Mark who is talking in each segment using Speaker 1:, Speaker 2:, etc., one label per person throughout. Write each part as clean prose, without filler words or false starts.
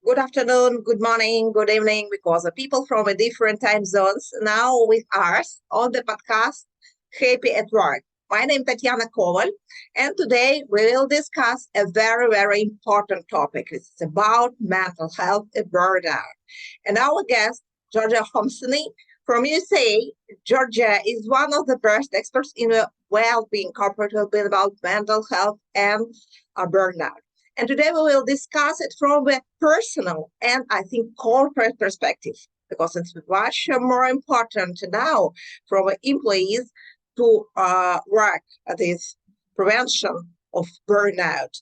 Speaker 1: Good afternoon, good morning, good evening, because the people from a different time zones now with us on the podcast Happy at Work. My name is Tatiana Koval, and today we will discuss a very, very important topic. It's about mental health and burnout. And our guest, Georgia Homsany from USA. Georgia is one of the best experts in well-being corporate well-being about mental health and burnout. And today we will discuss it from a personal and I think corporate perspective, because it's much more important now from employees to work at this prevention of burnout,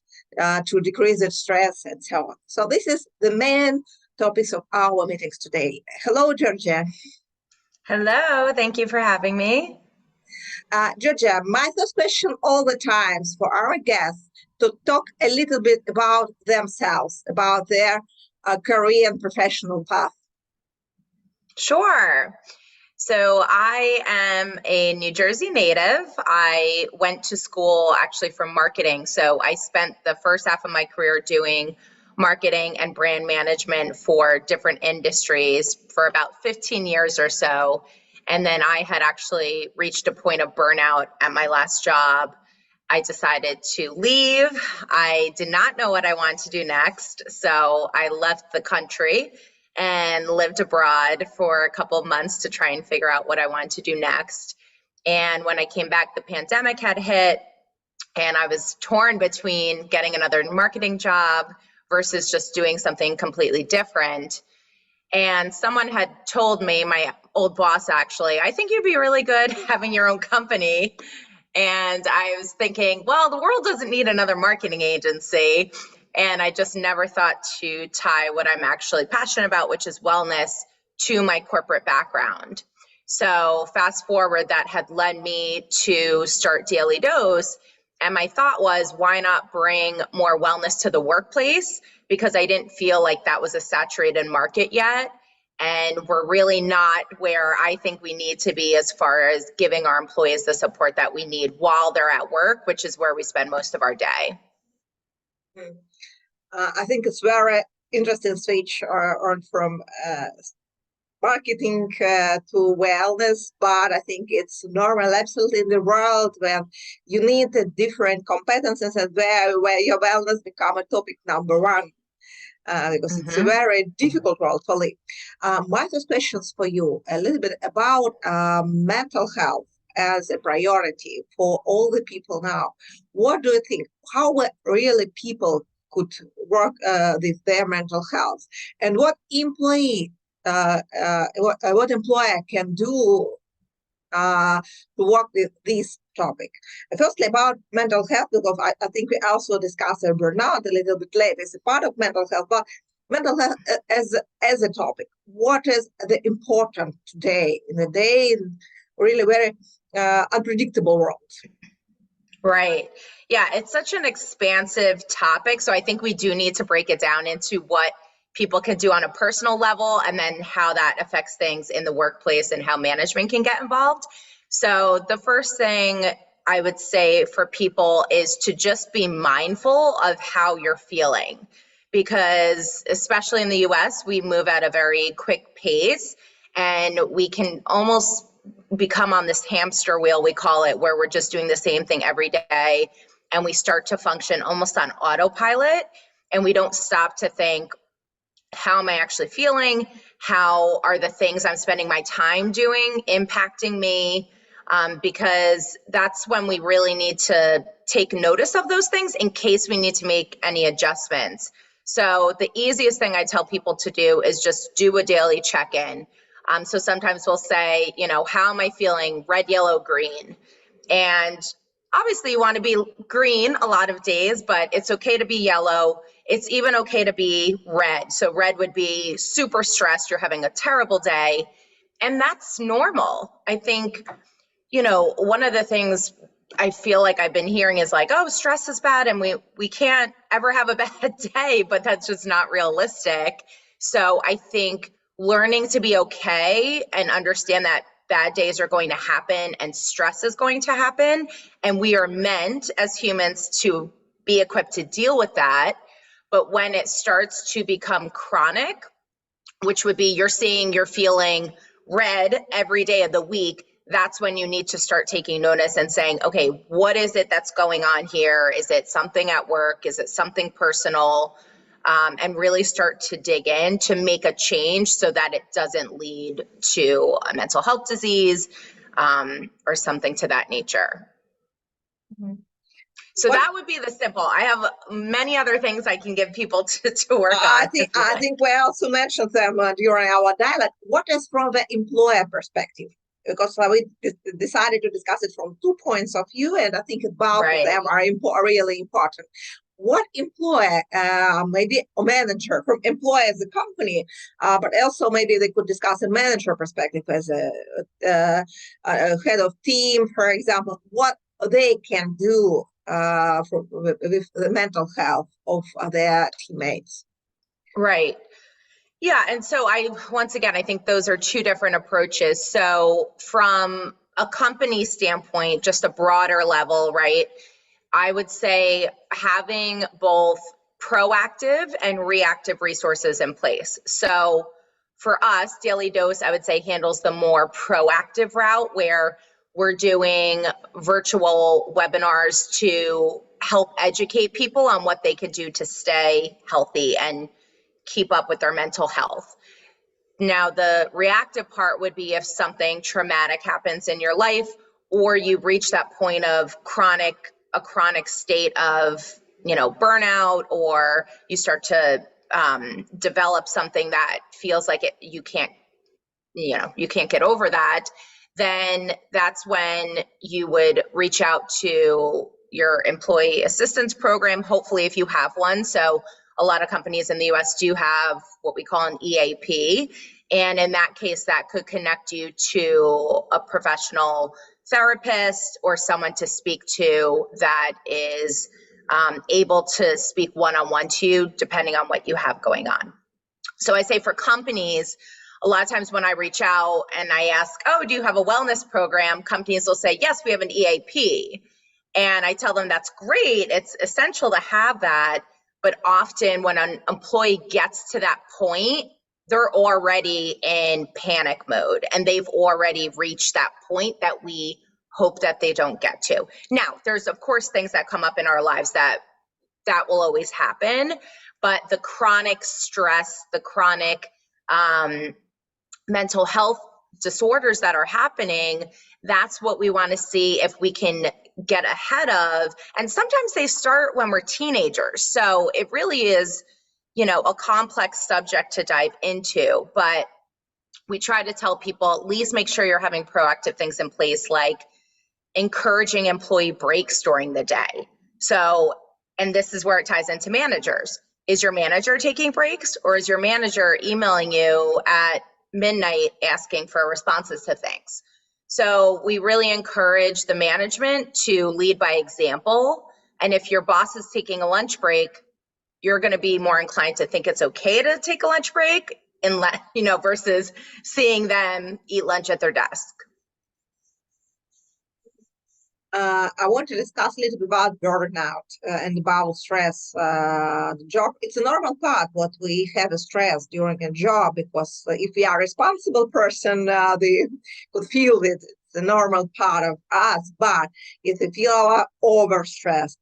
Speaker 1: to decrease the stress and so on. So this is the main topics of our meetings today. Hello, Georgia.
Speaker 2: Hello, thank you for having me.
Speaker 1: Georgia, my first question all the times for our guests to talk a little bit about themselves, about their career and professional path.
Speaker 2: Sure. So I am a New Jersey native. I went to school actually for marketing. So I spent the first half of my career doing marketing and brand management for different industries for about 15 years or so. And then I had actually reached a point of burnout at my last job. I decided to leave. I did not know what I wanted to do next. So I left the country and lived abroad for a couple of months to try and figure out what I wanted to do next. And when I came back, the pandemic had hit, and I was torn between getting another marketing job versus just doing something completely different. And someone had told me, my old boss actually, I think you'd be really good having your own company. And I was thinking, well, the world doesn't need another marketing agency. And I just never thought to tie what I'm actually passionate about, which is wellness, to my corporate background. So fast forward, that had led me to start Dailydose. And my thought was, why not bring more wellness to the workplace? Because I didn't feel like that was a saturated market yet. And we're really not where I think we need to be as far as giving our employees the support that we need while they're at work, which is where we spend most of our day.
Speaker 1: I think it's very interesting switch on from marketing to wellness, but I think it's normal absolutely in the world where you need different competencies and where your wellness become a topic number one. Because it's a very difficult role to live. My first questions for you, a little bit about mental health as a priority for all the people now. What do you think? How really people could work with their mental health? And what employee, what employer can do to work with this topic? Firstly, about mental health, because I think we also discussed burnout a little bit later. It's a part of mental health, but mental health as a topic. What is the important today in a day in really very unpredictable world?
Speaker 2: Right. Yeah, it's such an expansive topic. So I think we do need to break it down into what people can do on a personal level, and then how that affects things in the workplace and how management can get involved. So the first thing I would say for people is to just be mindful of how you're feeling, because especially in the US, we move at a very quick pace, and we can almost become on this hamster wheel, we call it, where we're just doing the same thing every day, and we start to function almost on autopilot, and we don't stop to think, how am I actually feeling? How are the things I'm spending my time doing impacting me? Because that's when we really need to take notice of those things in case we need to make any adjustments. So the easiest thing I tell people to do is just do a daily check-in. So sometimes we'll say, how am I feeling? Red, yellow, green. And obviously you want to be green a lot of days, but it's okay to be yellow. It's even okay to be red. So red would be super stressed, you're having a terrible day, and that's normal. I think, one of the things I feel like I've been hearing is like, oh, stress is bad and we can't ever have a bad day, but that's just not realistic. So I think learning to be okay and understand that bad days are going to happen and stress is going to happen. And we are meant as humans to be equipped to deal with that. But when it starts to become chronic, which would be you're feeling red every day of the week, that's when you need to start taking notice and saying, okay, what is it that's going on here? Is it something at work? Is it something personal? And really start to dig in to make a change so that it doesn't lead to a mental health disease or something to that nature.
Speaker 1: Mhm.
Speaker 2: So that would be the simple. I have many other things I can give people to work on.
Speaker 1: I think we also mentioned them during our dialogue. What is from the employer perspective? Because we decided to discuss it from 2 points of view, and I think both of them are really important. What employer, maybe a manager, from employer as a company, but also maybe they could discuss a manager perspective as a head of team, for example, what they can do with the mental health of their teammates.
Speaker 2: Right. Yeah. And so once again, I think those are two different approaches. So from a company standpoint, just a broader level, right? I would say having both proactive and reactive resources in place. So for us, Dailydose, I would say handles the more proactive route where we're doing virtual webinars to help educate people on what they can do to stay healthy and keep up with their mental health. Now, the reactive part would be if something traumatic happens in your life, or you reach that point of a chronic state of, burnout, or you start to develop something that feels like you can't get over that, then that's when you would reach out to your employee assistance program, hopefully if you have one. So a lot of companies in the US do have what we call an EAP. And in that case, that could connect you to a professional therapist or someone to speak to that is able to speak one-on-one to you, depending on what you have going on. So I say for companies, a lot of times when I reach out and I ask, oh, do you have a wellness program? Companies will say, yes, we have an EAP. And I tell them that's great. It's essential to have that. But often when an employee gets to that point, they're already in panic mode and they've already reached that point that we hope that they don't get to. Now, there's of course things that come up in our lives that will always happen, but the chronic stress, the chronic mental health disorders that are happening, that's what we want to see if we can get ahead of. And sometimes they start when we're teenagers. So it really is, a complex subject to dive into, but we try to tell people at least make sure you're having proactive things in place, like encouraging employee breaks during the day. So, and this is where it ties into managers. Is your manager taking breaks, or is your manager emailing you at midnight asking for responses to things? So we really encourage the management to lead by example. And if your boss is taking a lunch break, you're going to be more inclined to think it's okay to take a lunch break, versus seeing them eat lunch at their desk.
Speaker 1: I want to discuss a little bit about burnout and about stress. The job, it's a normal part what we have a stress during a job, because if we are a responsible person, they could feel it. It's a normal part of us. But if we feel overstressed,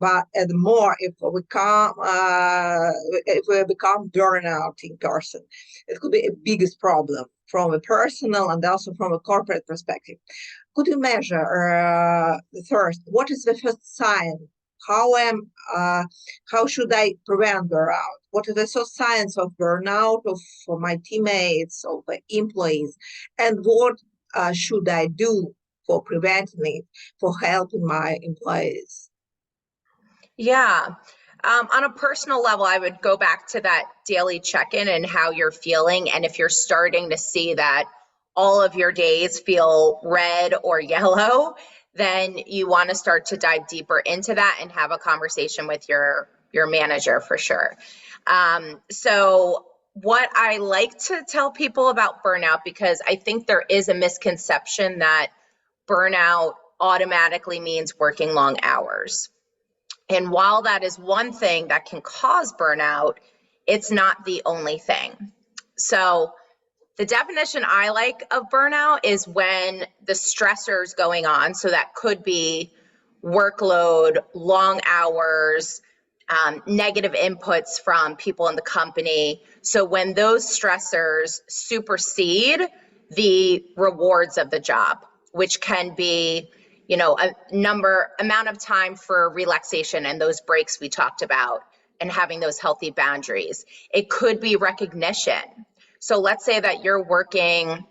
Speaker 1: but the more if we become burnout in person, it could be a biggest problem from a personal and also from a corporate perspective. Could you measure first? What is the first sign? How should I prevent burnout? What is the first signs of burnout for my teammates, of the employees, and what should I do for preventing it, for helping my employees?
Speaker 2: Yeah. On a personal level, I would go back to that daily check-in and how you're feeling. And if you're starting to see that all of your days feel red or yellow, then you want to start to dive deeper into that and have a conversation with your manager for sure. So what I like to tell people about burnout, because I think there is a misconception that burnout automatically means working long hours. And while that is one thing that can cause burnout, it's not the only thing. So the definition I like of burnout is when the stressors going on, so that could be workload, long hours, negative inputs from people in the company. So when those stressors supersede the rewards of the job, which can be, amount of time for relaxation and those breaks we talked about, and having those healthy boundaries. It could be recognition. So let's say that you're working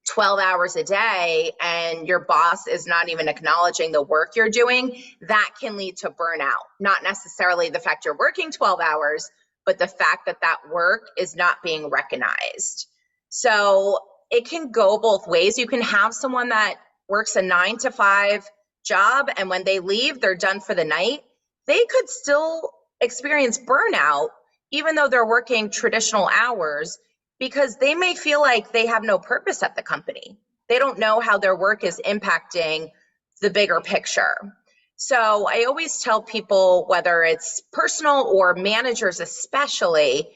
Speaker 2: 12 hours a day and your boss is not even acknowledging the work you're doing. That can lead to burnout. Not necessarily the fact you're working 12 hours, but the fact that that work is not being recognized. So it can go both ways. You can have someone that works a 9 to 5 job, and when they leave, they're done for the night. They could still experience burnout, even though they're working traditional hours, because they may feel like they have no purpose at the company. They don't know how their work is impacting the bigger picture. So I always tell people, whether it's personal or managers especially,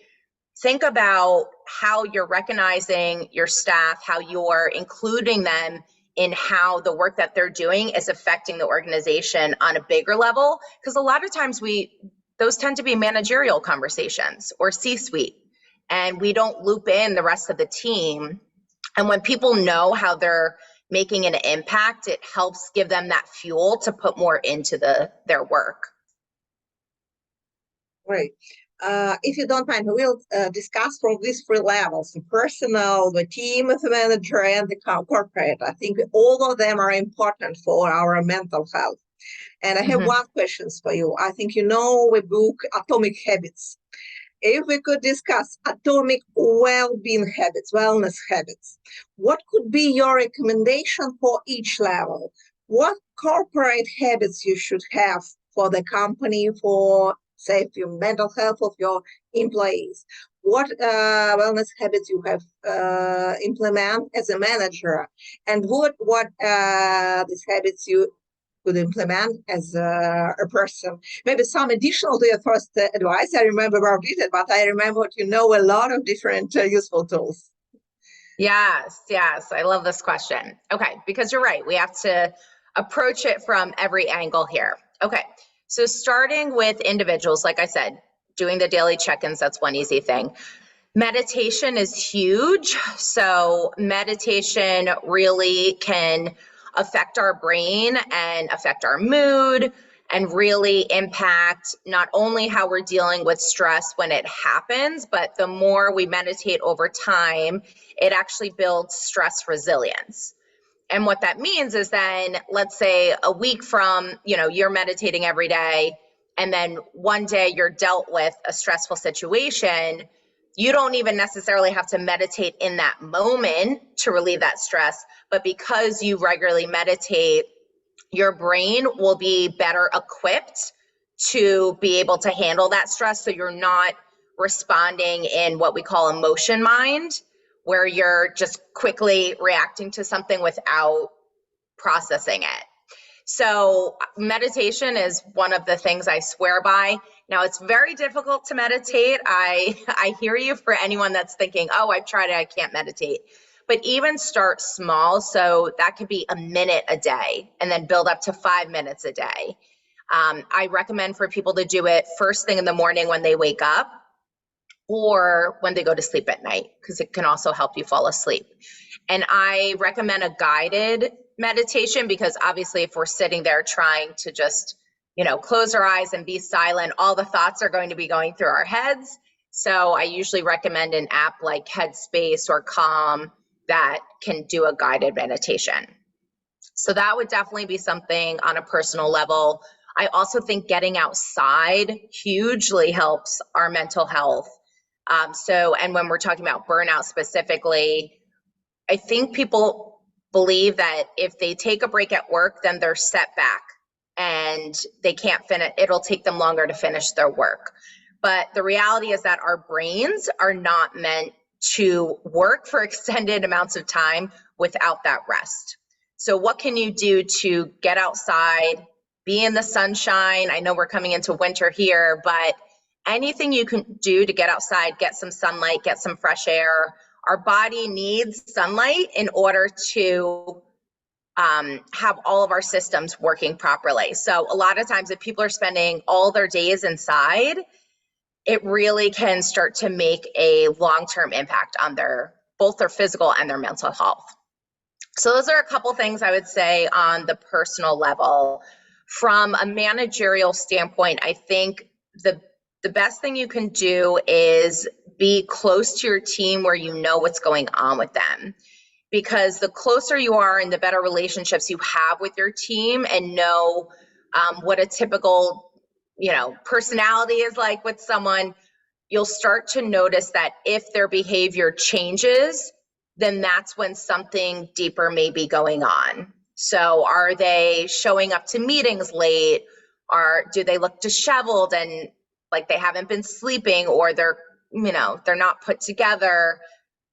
Speaker 2: think about how you're recognizing your staff, how you're including them in how the work that they're doing is affecting the organization on a bigger level. Because a lot of times those tend to be managerial conversations or C-suite, and we don't loop in the rest of the team. And when people know how they're making an impact, it helps give them that fuel to put more into their work.
Speaker 1: Great. If you don't mind, we'll discuss from these three levels: the personal, the team, the manager, and the corporate. I think all of them are important for our mental health. And I have one question for you. I think you know the book Atomic Habits. If we could discuss atomic well-being habits, wellness habits, what could be your recommendation for each level? What corporate habits you should have for the company, for, say, your mental health of your employees? What wellness habits you have implement as a manager, and what these habits you could implement as a person? Maybe some additional to your first advice. I remember about it, but I remember you know a lot of different useful tools.
Speaker 2: Yes, I love this question. Okay, because you're right, we have to approach it from every angle here. Okay, so starting with individuals, like I said, doing the daily check-ins, that's one easy thing. Meditation is huge. So meditation really can affect our brain and affect our mood, and really impact not only how we're dealing with stress when it happens, but the more we meditate over time, it actually builds stress resilience. And what that means is then, let's say a week from, you're meditating every day, and then one day you're dealt with a stressful situation, you don't even necessarily have to meditate in that moment to relieve that stress, but because you regularly meditate, your brain will be better equipped to be able to handle that stress. So you're not responding in what we call emotion mind, where you're just quickly reacting to something without processing it. So meditation is one of the things I swear by. Now, it's very difficult to meditate. I hear you, for anyone that's thinking, oh, I've tried it, I can't meditate. But even start small. So that could be a minute a day, and then build up to 5 minutes a day. I recommend for people to do it first thing in the morning when they wake up, or when they go to sleep at night, because it can also help you fall asleep. And I recommend a guided meditation, because obviously if we're sitting there trying to just, close our eyes and be silent, all the thoughts are going to be going through our heads. So I usually recommend an app like Headspace or Calm that can do a guided meditation. So that would definitely be something on a personal level. I also think getting outside hugely helps our mental health. And when we're talking about burnout specifically, I think people believe that if they take a break at work, then they're set back and they can't finish, it'll take them longer to finish their work. But the reality is that our brains are not meant to work for extended amounts of time without that rest. So what can you do to get outside, be in the sunshine? I know we're coming into winter here, but anything you can do to get outside, get some sunlight, get some fresh air. Our body needs sunlight in order to have all of our systems working properly. So a lot of times if people are spending all their days inside, it really can start to make a long-term impact on both their physical and their mental health. So those are a couple things I would say on the personal level. From a managerial standpoint, I think the best thing you can do is be close to your team where you know what's going on with them. Because the closer you are and the better relationships you have with your team and know what a typical, personality is like with someone, you'll start to notice that if their behavior changes, then that's when something deeper may be going on. So are they showing up to meetings late? Do they look disheveled and like they haven't been sleeping, or they're not put together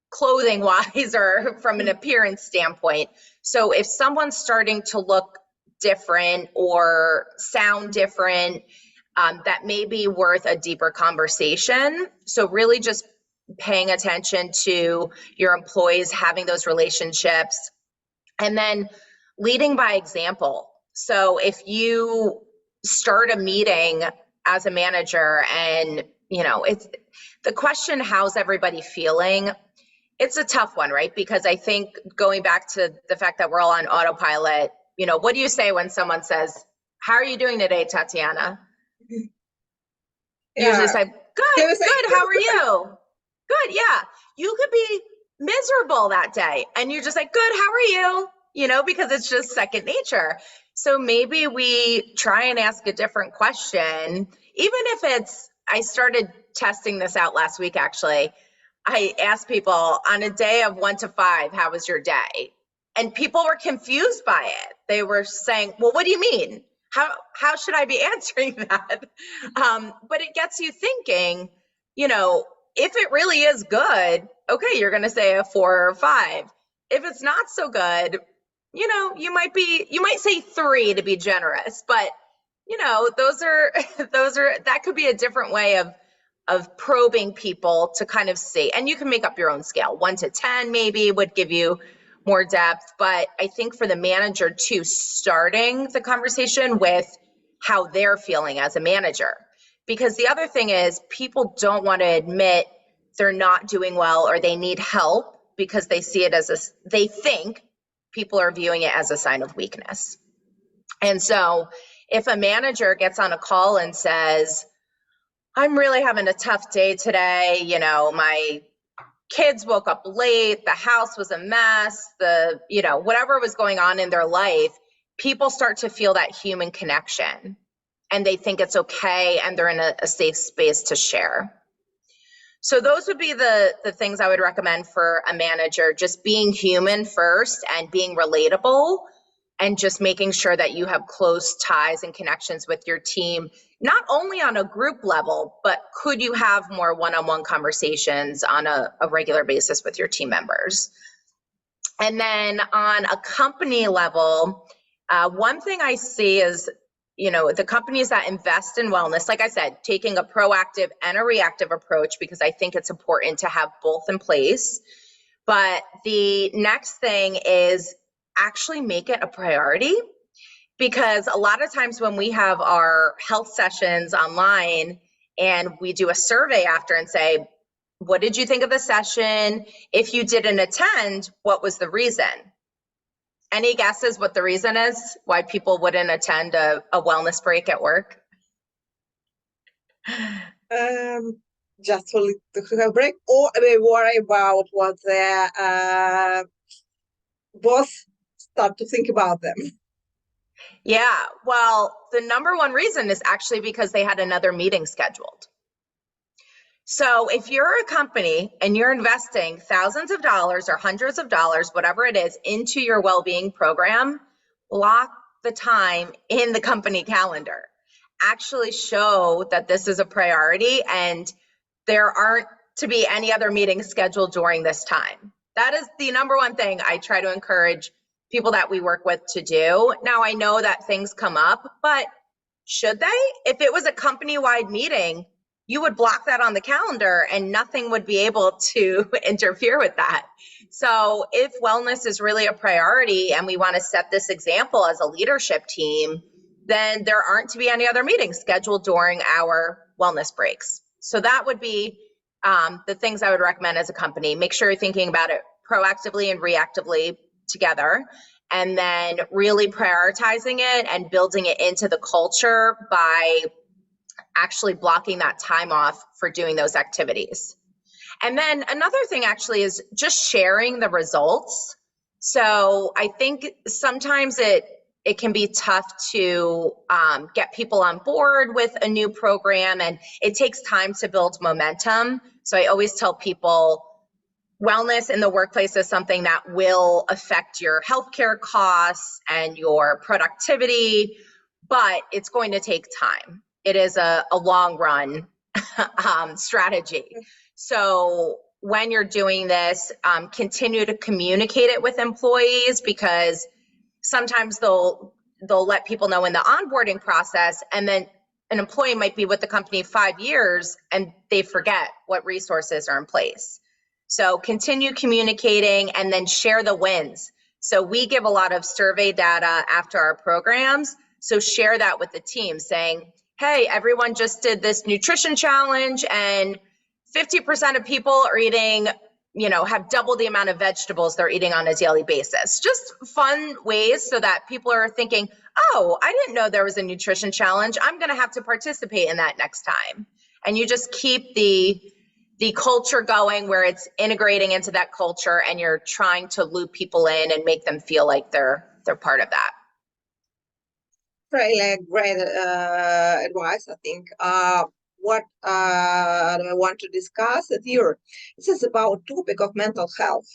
Speaker 2: clothing wise or from an appearance standpoint? So if someone's starting to look different or sound different, that may be worth a deeper conversation. So really just paying attention to your employees, having those relationships, and then leading by example. So if you start a meeting as a manager and, it's the question, how's everybody feeling? It's a tough one, right? Because I think going back to the fact that we're all on autopilot, what do you say when someone says, "How are you doing today, Tatiana?"
Speaker 1: Yeah.
Speaker 2: Usually say, good, how are you? Good, yeah. You could be miserable that day and you're just like, good, how are you? Because it's just second nature. So maybe we try and ask a different question, even if I started testing this out last week, actually. I asked people on a day of 1 to 5, how was your day? And people were confused by it. They were saying, well, what do you mean? How should I be answering that? But it gets you thinking, if it really is good, okay, you're going to say a 4 or 5. If it's not so good, you might say 3 to be generous, but that could be a different way of probing people to kind of see. And you can make up your own scale. 1 to 10 maybe would give you more depth. But I think for the manager too, starting the conversation with how they're feeling as a manager. Because the other thing is, people don't want to admit they're not doing well or they need help because they see it they think people are viewing it as a sign of weakness. And so if a manager gets on a call and says, I'm really having a tough day today, my kids woke up late, the house was a mess, whatever was going on in their life, people start to feel that human connection and they think it's okay and they're in a safe space to share. So those would be the things I would recommend for a manager, just being human first and being relatable and just making sure that you have close ties and connections with your team, not only on a group level, but could you have more one-on-one conversations on a regular basis with your team members? And then on a company level, one thing I see is, the companies that invest in wellness, like I said, taking a proactive and a reactive approach, because I think it's important to have both in place. But the next thing is actually make it a priority, because a lot of times when we have our health sessions online and we do a survey after and say, what did you think of the session? If you didn't attend, what was the reason? Any guesses what the reason is why people wouldn't attend a wellness break at work?
Speaker 1: Just to have a break, or they worry about what their boss start to think about them.
Speaker 2: Yeah, well, the number one reason is actually because they had another meeting scheduled. So if you're a company and you're investing thousands of dollars or hundreds of dollars, whatever it is, into your well-being program, block the time in the company calendar. actually show that this is a priority and there aren't to be any other meetings scheduled during this time. That is the number one thing I try to encourage people that we work with to do. Now, I know that things come up, but should they? If it was a company-wide meeting, you would block that on the calendar and nothing would be able to interfere with that. So if wellness is really a priority and we want to set this example as a leadership team, then there aren't to be any other meetings scheduled during our wellness breaks. So that would be the things I would recommend as a company. Make sure you're thinking about it proactively and reactively together, and then really prioritizing it and building it into the culture by actually blocking that time off for doing those activities. And then another thing actually is just sharing the results. So I think sometimes it can be tough to get people on board with a new program, and it takes time to build momentum. So I always tell people wellness in the workplace is something that will affect your healthcare costs and your productivity, but it's going to take time. It is a long run strategy. So when you're doing this, continue to communicate it with employees, because sometimes they'll let people know in the onboarding process, and then an employee might be with the company 5 years and they forget what resources are in place. So continue communicating and then share the wins. So we give a lot of survey data after our programs. So share that with the team saying, hey, everyone just did this nutrition challenge and 50% of people are eating, have double the amount of vegetables they're eating on a daily basis. Just fun ways so that people are thinking, oh, I didn't know there was a nutrition challenge. I'm going to have to participate in that next time. And you just keep the culture going where it's integrating into that culture, and you're trying to loop people in and make them feel like they're part of that.
Speaker 1: Really great advice, I think. What I want to discuss with you, this is about topic of mental health.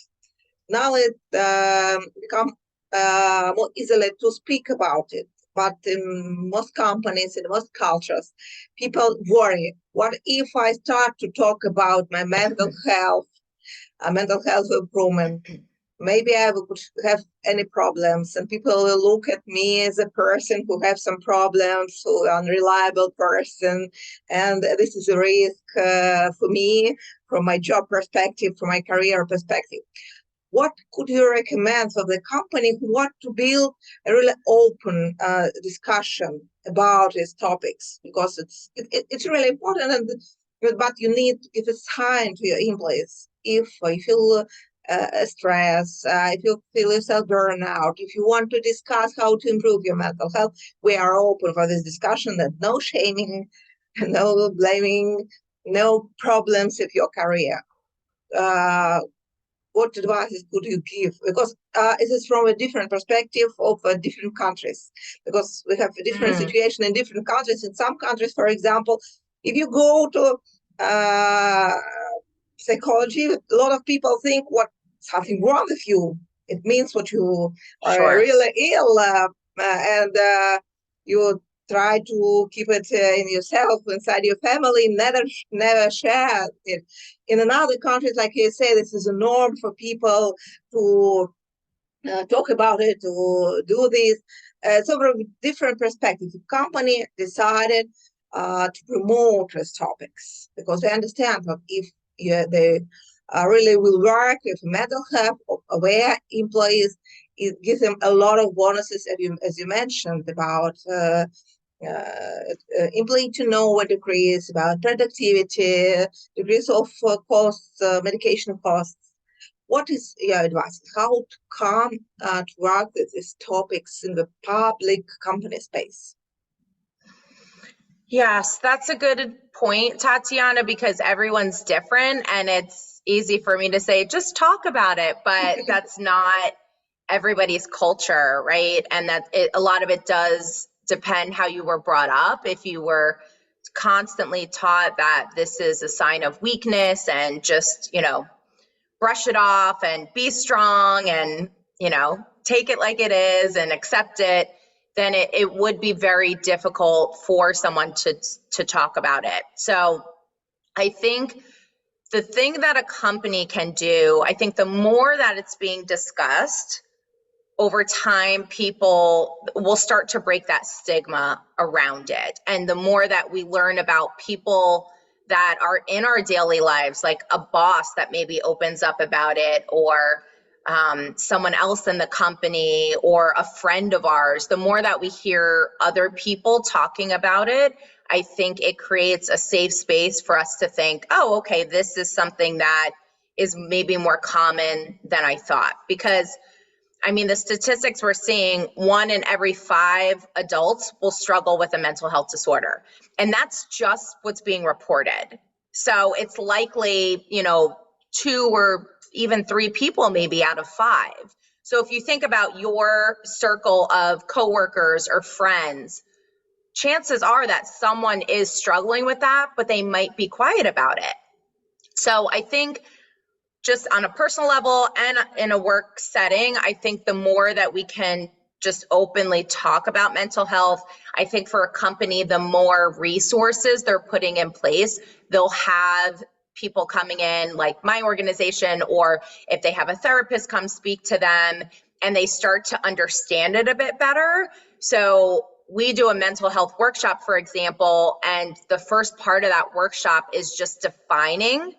Speaker 1: Now it become more easily to speak about it, but in most companies, in most cultures, people worry, what if I start to talk about my mental health improvement? Maybe I would have any problems, and people will look at me as a person who have some problems, who unreliable person, and this is a risk for me from my job perspective, from my career perspective. What could you recommend for the company who want to build a really open discussion about these topics? Because it's really important, but you need to give a sign to your employees if you feel stress, if you feel yourself burnout, if you want to discuss how to improve your mental health, we are open for this discussion. That no shaming, no blaming, no problems with your career. What advice could you give? Because it is from a different perspective of different countries, because we have a different situation in different countries. In some countries, for example, if you go to psychology, a lot of people think something wrong with you. It means what you are really ill, and you try to keep it in yourself, inside your family, never share it. In another countries, like you say, this is a norm for people to talk about it, to do this. So from a different perspective, the company decided to promote these topics, because they understand that if they really will work with mental health aware employees, it gives them a lot of bonuses, as you mentioned, about employee to know decrease about productivity, decrease of costs, medication costs. What is your advice? How to come to work with these topics in the public company space?
Speaker 2: Yes, that's a good point, Tatiana, because everyone's different, and it's easy for me to say, just talk about it, but that's not everybody's culture, right? And a lot of it does depend how you were brought up. If you were constantly taught that this is a sign of weakness and just, brush it off and be strong and, take it like it is and accept it, then it would be very difficult for someone to talk about it. So I think the thing that a company can do, I think the more that it's being discussed, over time, people will start to break that stigma around it. And the more that we learn about people that are in our daily lives, like a boss that maybe opens up about it, or someone else in the company, or a friend of ours, the more that we hear other people talking about it, I think it creates a safe space for us to think, oh, okay, this is something that is maybe more common than I thought. Because I mean, the statistics we're seeing, 1 in every 5 adults will struggle with a mental health disorder. And that's just what's being reported. So it's likely, 2 or even 3 people maybe out of 5. So if you think about your circle of coworkers or friends, chances are that someone is struggling with that, but they might be quiet about it. So I think just on a personal level and in a work setting, I think the more that we can just openly talk about mental health, I think for a company, the more resources they're putting in place, they'll have people coming in like my organization, or if they have a therapist come speak to them and they start to understand it a bit better. So we do a mental health workshop, for example, and the first part of that workshop is just defining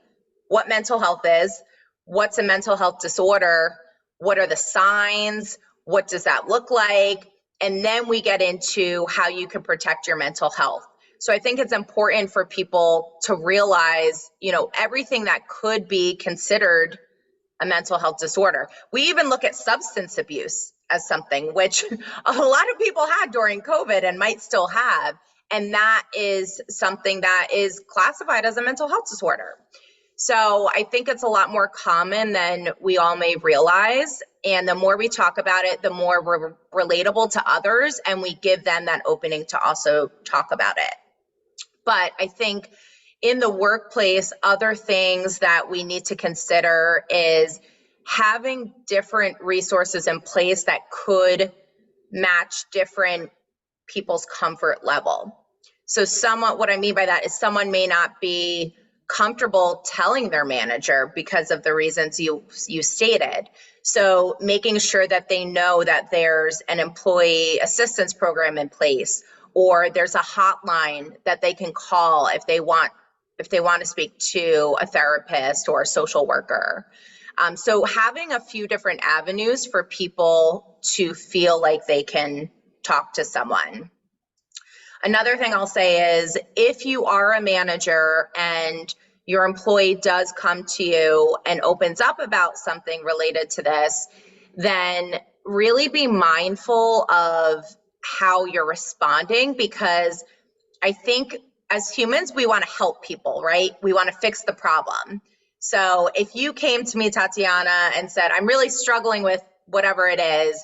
Speaker 2: what mental health is, what's a mental health disorder, what are the signs, what does that look like, and then we get into how you can protect your mental health. So I think it's important for people to realize, everything that could be considered a mental health disorder. We even look at substance abuse as something which a lot of people had during COVID and might still have, and that is something that is classified as a mental health disorder. So I think it's a lot more common than we all may realize. And the more we talk about it, the more we're relatable to others, and we give them that opening to also talk about it. But I think in the workplace, other things that we need to consider is having different resources in place that could match different people's comfort level. So what I mean by that is someone may not be comfortable telling their manager because of the reasons you stated. So making sure that they know that there's an employee assistance program in place, or there's a hotline that they can call if they want to speak to a therapist or a social worker. So having a few different avenues for people to feel like they can talk to someone. Another thing I'll say is, if you are a manager and your employee does come to you and opens up about something related to this, then really be mindful of how you're responding, because I think as humans, we want to help people, right? We want to fix the problem. So if you came to me, Tatiana, and said, I'm really struggling with whatever it is,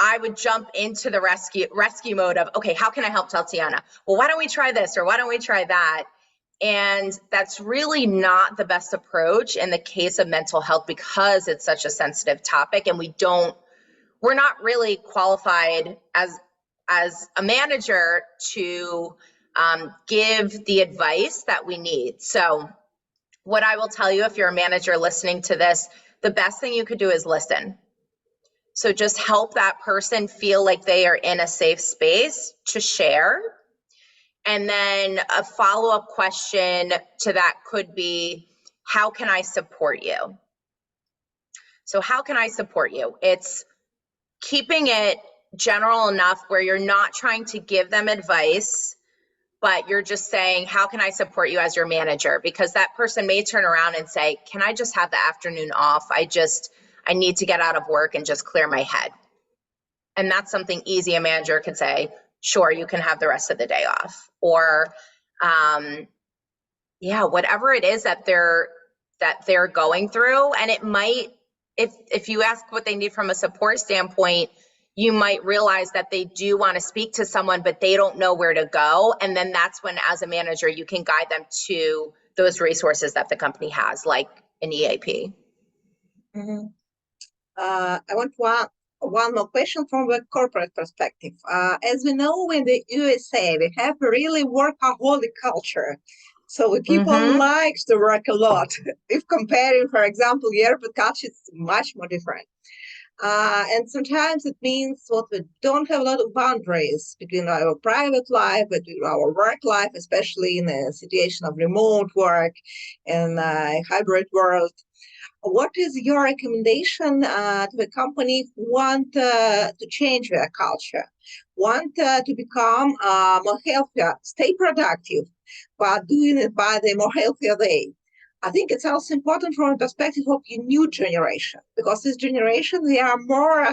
Speaker 2: I would jump into the rescue mode of, okay, how can I help Tatiana? Well, why don't we try this, or why don't we try that? And that's really not the best approach in the case of mental health, because it's such a sensitive topic, and we're not really qualified as a manager to give the advice that we need. So what I will tell you, if you're a manager listening to this, the best thing you could do is listen. So just help that person feel like they are in a safe space to share. And then a follow-up question to that could be, how can I support you? So how can I support you? It's keeping it general enough where you're not trying to give them advice, but you're just saying, how can I support you as your manager? Because that person may turn around and say, can I just have the afternoon off? I need to get out of work and just clear my head. And that's something easy a manager can say, sure, you can have the rest of the day off. Or whatever it is that they're going through. And it might, if you ask what they need from a support standpoint, you might realize that they do want to speak to someone, but they don't know where to go. And then that's when, as a manager, you can guide them to those resources that the company has, like an EAP.
Speaker 1: Mm-hmm. I want to one more question from the corporate perspective. As we know, in the USA, we have a really workaholic culture. So the people like to work a lot. If comparing, for example, European culture, it's much more different. And sometimes it means what we don't have a lot of boundaries between our private life, between our work life, especially in a situation of remote work and a hybrid world. What is your recommendation to the company who want to change their culture, want to become more healthier, stay productive, but doing it by the more healthier way? I think it's also important from the perspective of the new generation, because this generation, they are more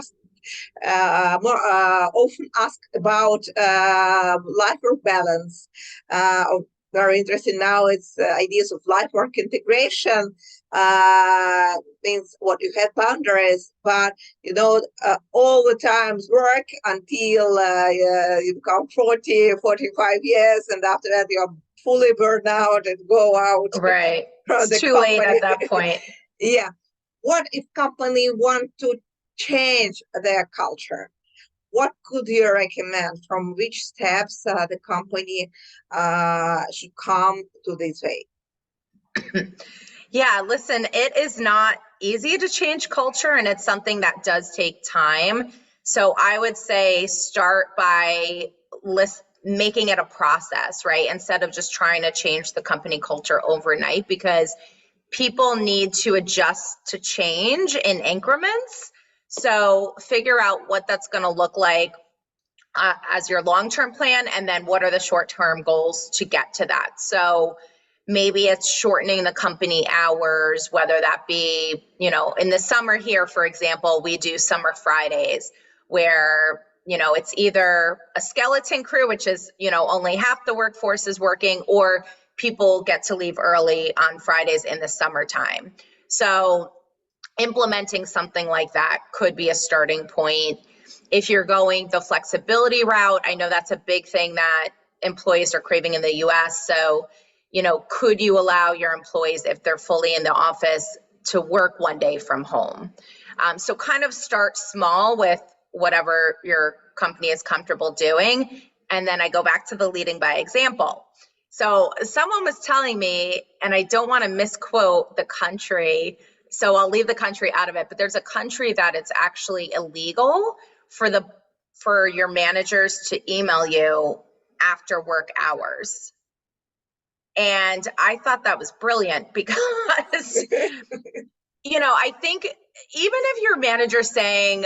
Speaker 1: often asked about life-work balance. Very interesting now, it's ideas of life-work integration. Means what you have boundaries, but all the times work until you become 40, 45 years, and after that you're fully burned out and go out.
Speaker 2: Right.
Speaker 1: From
Speaker 2: It's
Speaker 1: the
Speaker 2: too
Speaker 1: company.
Speaker 2: late at that point.
Speaker 1: Yeah. What if company want to change their culture? What could you recommend? From which steps the company should come to this way?
Speaker 2: Yeah, listen, it is not easy to change culture, and it's something that does take time. So I would say start by making it a process, right? Instead of just trying to change the company culture overnight, because people need to adjust to change in increments. So figure out what that's going to look like as your long-term plan, and then what are the short-term goals to get to that. So maybe it's shortening the company hours, whether that be, in the summer here, for example, we do summer Fridays where, it's either a skeleton crew, which is, only half the workforce is working, or people get to leave early on Fridays in the summertime. So implementing something like that could be a starting point. If you're going the flexibility route, I know that's a big thing that employees are craving in the US. So, could you allow your employees, if they're fully in the office, to work one day from home? So kind of start small with whatever your company is comfortable doing. And then I go back to the leading by example. So someone was telling me, and I don't want to misquote the country, so I'll leave the country out of it, but there's a country that it's actually illegal for your managers to email you after work hours. And I thought that was brilliant because, I think even if your manager's saying,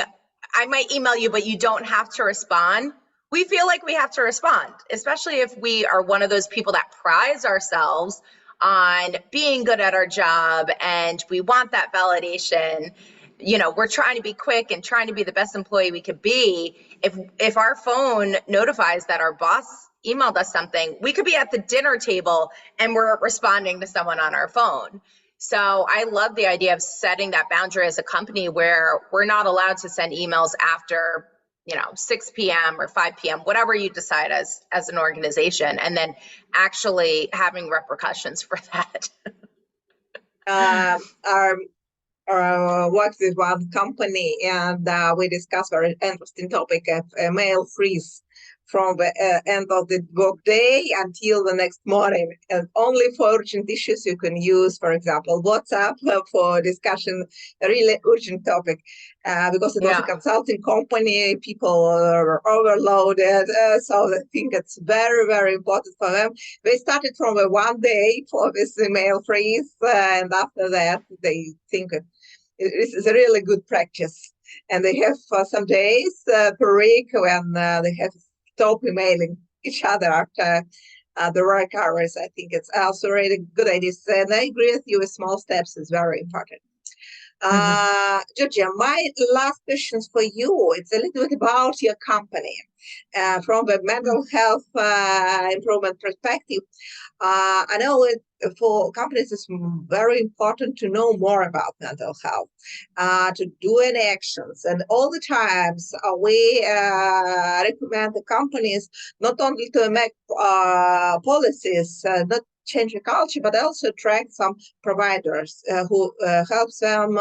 Speaker 2: I might email you, but you don't have to respond, we feel like we have to respond, especially if we are one of those people that prides ourselves on being good at our job and we want that validation. We're trying to be quick and trying to be the best employee we could be. If our phone notifies that our boss emailed us something, we could be at the dinner table and we're responding to someone on our phone. So I love the idea of setting that boundary as a company where we're not allowed to send emails after 6 p.m. or 5 p.m., whatever you decide as an organization, and then actually having repercussions for that.
Speaker 1: Worked with one company, and we discussed very interesting topic of mail freeze from the end of the work day until the next morning, and only for urgent issues you can use, for example, WhatsApp for discussion, a really urgent topic. Because it was a consulting company, people are overloaded, so I think it's very, very important for them. They started from a one day for this email freeze, and after that, they think this is a really good practice. And they have some days per week when they have stop emailing each other after the work hours. I think it's also a really good idea. And I agree with you, with small steps is very important. Georgia, my last questions for you, it's a little bit about your company. From the mental health improvement perspective, I know for companies it's very important to know more about mental health, to do any actions. And all the times we recommend the companies not only to make policies, not change the culture, but also attract some providers who helps them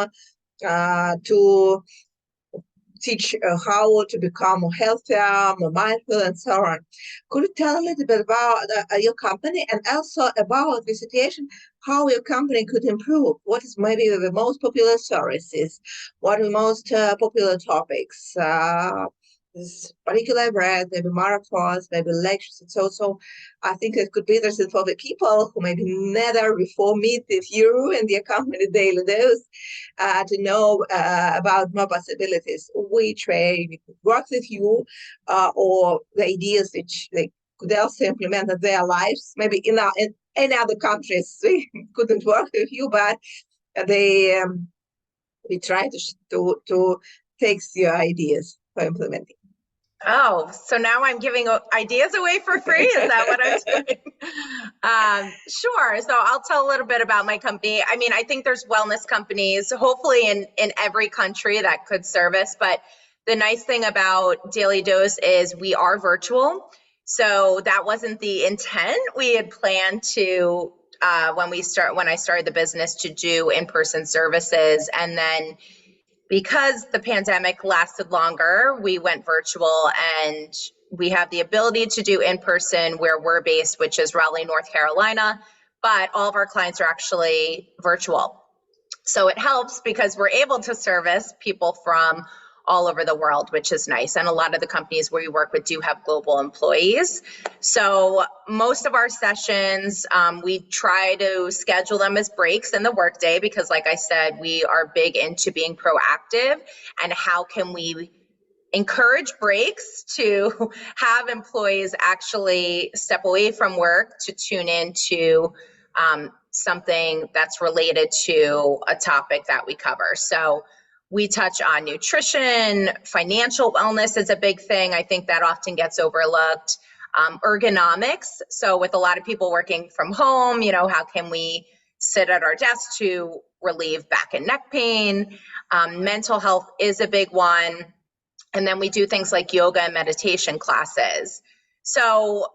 Speaker 1: to teach how to become more healthier, more mindful, and so on. Could you tell a little bit about your company and also about the situation, how your company could improve? What is maybe the most popular services? What are the most popular topics? This particular brand, maybe marathons, maybe lectures, and so. I think it could be interesting for the people who maybe never before meet with you and your company Dailydose to know about more possibilities, which way we could work with you, or the ideas which they could also implement in their lives. Maybe in any other countries we couldn't work with you, but they we try to take your ideas for implementing.
Speaker 2: Oh, so now I'm giving ideas away for free? Is that what I'm doing? Sure. So I'll tell a little bit about my company. I mean, I think there's wellness companies, hopefully in every country that could service. But the nice thing about Dailydose is we are virtual. So that wasn't the intent. We had planned to when I started the business to do in-person services, and then because the pandemic lasted longer, we went virtual, and we have the ability to do in person where we're based, which is Raleigh, North Carolina, but all of our clients are actually virtual. So it helps because we're able to service people from all over the world, which is nice. And a lot of the companies where we work with do have global employees. So most of our sessions, we try to schedule them as breaks in the workday because, like I said, we are big into being proactive and how can we encourage breaks to have employees actually step away from work to tune into something that's related to a topic that we cover. So we touch on nutrition, financial wellness is a big thing. I think that often gets overlooked. Ergonomics. So with a lot of people working from home, how can we sit at our desk to relieve back and neck pain? Mental health is a big one. And then we do things like yoga and meditation classes. So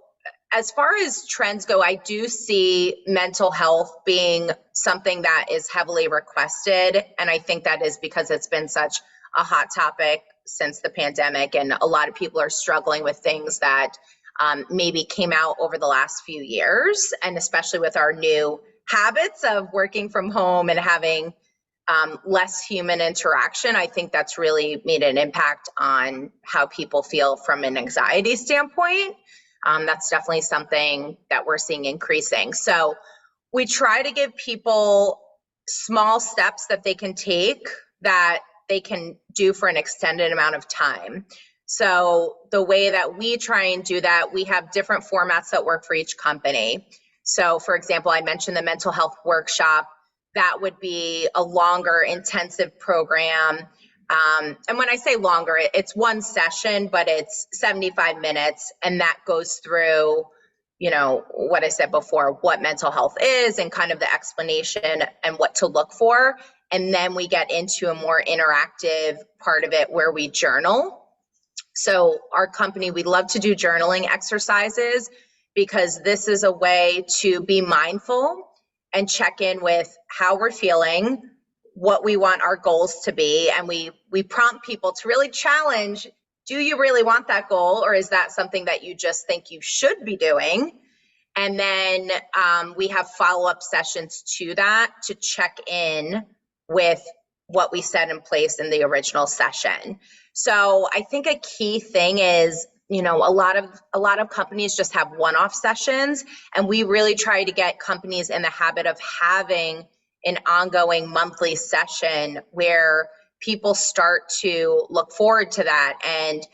Speaker 2: as far as trends go, I do see mental health being something that is heavily requested. And I think that is because it's been such a hot topic since the pandemic. And a lot of people are struggling with things that maybe came out over the last few years. And especially with our new habits of working from home and having less human interaction, I think that's really made an impact on how people feel from an anxiety standpoint. That's definitely something that we're seeing increasing. So we try to give people small steps that they can take that they can do for an extended amount of time. So the way that we try and do that, we have different formats that work for each company. So for example, I mentioned the mental health workshop. That would be a longer intensive program. And when I say longer, it's one session, but it's 75 minutes. And that goes through, what I said before, what mental health is and kind of the explanation and what to look for. And then we get into a more interactive part of it where we journal. So our company, we love to do journaling exercises because this is a way to be mindful and check in with how we're feeling, what we want our goals to be. And we prompt people to really challenge, do you really want that goal? Or is that something that you just think you should be doing? And then we have follow-up sessions to that to check in with what we set in place in the original session. So I think a key thing is, a lot of companies just have one-off sessions, and we really try to get companies in the habit of having an ongoing monthly session where people start to look forward to that and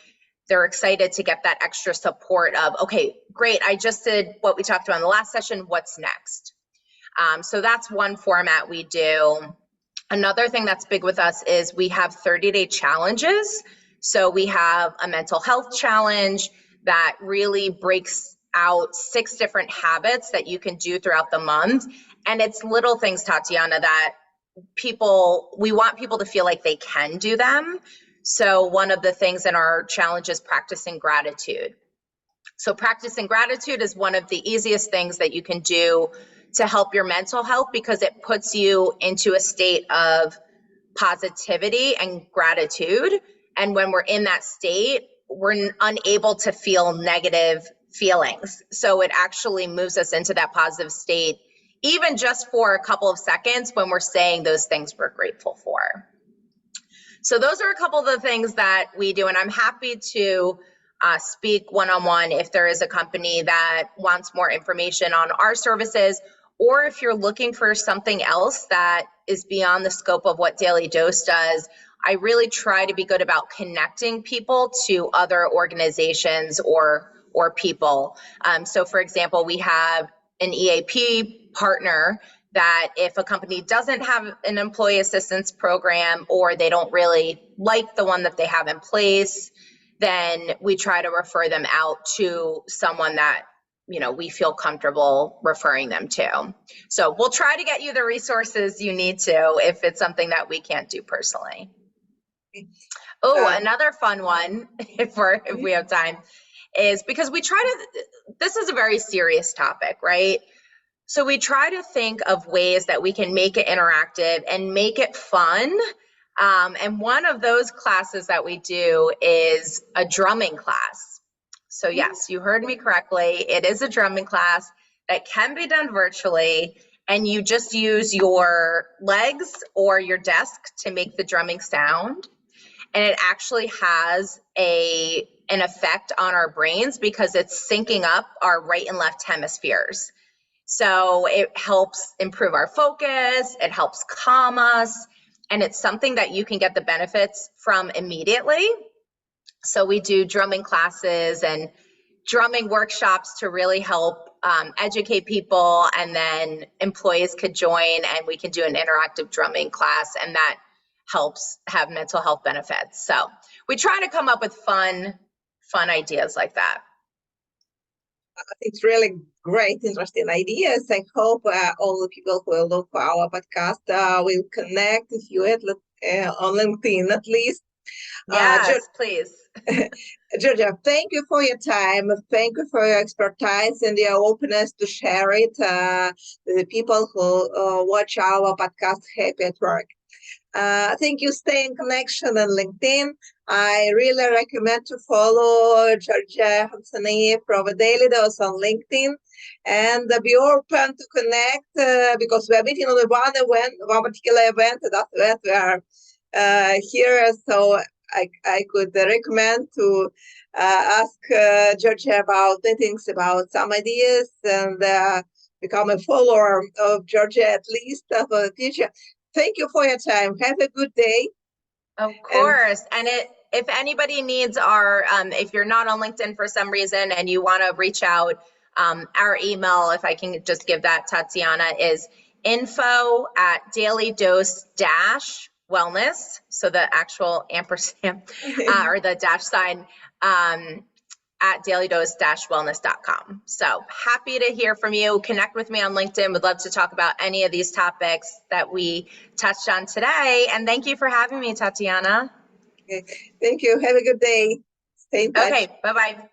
Speaker 2: they're excited to get that extra support of, okay, great, I just did what we talked about in the last session, what's next? So that's one format we do. Another thing that's big with us is we have 30-day challenges. So we have a mental health challenge that really breaks out 6 different habits that you can do throughout the month. And it's little things, Tatiana, that we want people to feel like they can do them. So one of the things in our challenge is practicing gratitude. So practicing gratitude is one of the easiest things that you can do to help your mental health because it puts you into a state of positivity and gratitude. And when we're in that state, we're unable to feel negative feelings. So it actually moves us into that positive state, even just for a couple of seconds when we're saying those things we're grateful for. So those are a couple of the things that we do, and I'm happy to speak one-on-one if there is a company that wants more information on our services, or if you're looking for something else that is beyond the scope of what Dailydose does. I really try to be good about connecting people to other organizations or people. So for example, we have an EAP partner that if a company doesn't have an employee assistance program, or they don't really like the one that they have in place, then we try to refer them out to someone that, you know, we feel comfortable referring them to. So we'll try to get you the resources you need to if it's something that we can't do personally. Oh, another fun one, if we have time, is because we try to, this is a very serious topic, right? So we try to think of ways that we can make it interactive and make it fun. And one of those classes that we do is a drumming class. So yes, you heard me correctly. It is a drumming class that can be done virtually, and you just use your legs or your desk to make the drumming sound. And it actually has an effect on our brains because it's syncing up our right and left hemispheres. So it helps improve our focus, it helps calm us, and it's something that you can get the benefits from immediately. So we do drumming classes and drumming workshops to really help educate people, and then employees could join and we can do an interactive drumming class, and that helps have mental health benefits. So we try to come up with fun ideas like that.
Speaker 1: It's really great, interesting ideas. I hope all the people who will look for our podcast will connect with you on LinkedIn at least.
Speaker 2: Yes, please.
Speaker 1: Georgia, thank you for your time. Thank you for your expertise and your openness to share it with the people who watch our podcast, Happy at Work. Thank you. Stay in connection on LinkedIn. I really recommend to follow Georgia Homsany from Dailydose on LinkedIn, and be open to connect because we are meeting on one particular event, and after that we are here. So I could recommend to ask Georgia about meetings, about some ideas, and become a follower of Georgia at least for the future. Thank you for your time. Have a good day.
Speaker 2: Of course. And if anybody needs our, if you're not on LinkedIn for some reason and you want to reach out, our email, if I can just give that, Tatiana, is info@dailydose-wellness. So the actual ampersand or the dash sign at dailydose-wellness.com. So happy to hear from you. Connect with me on LinkedIn. Would love to talk about any of these topics that we touched on today. And thank you for having me, Tatiana.
Speaker 1: Okay. Thank you. Have a good day. Stay in touch.
Speaker 2: Okay, bye-bye.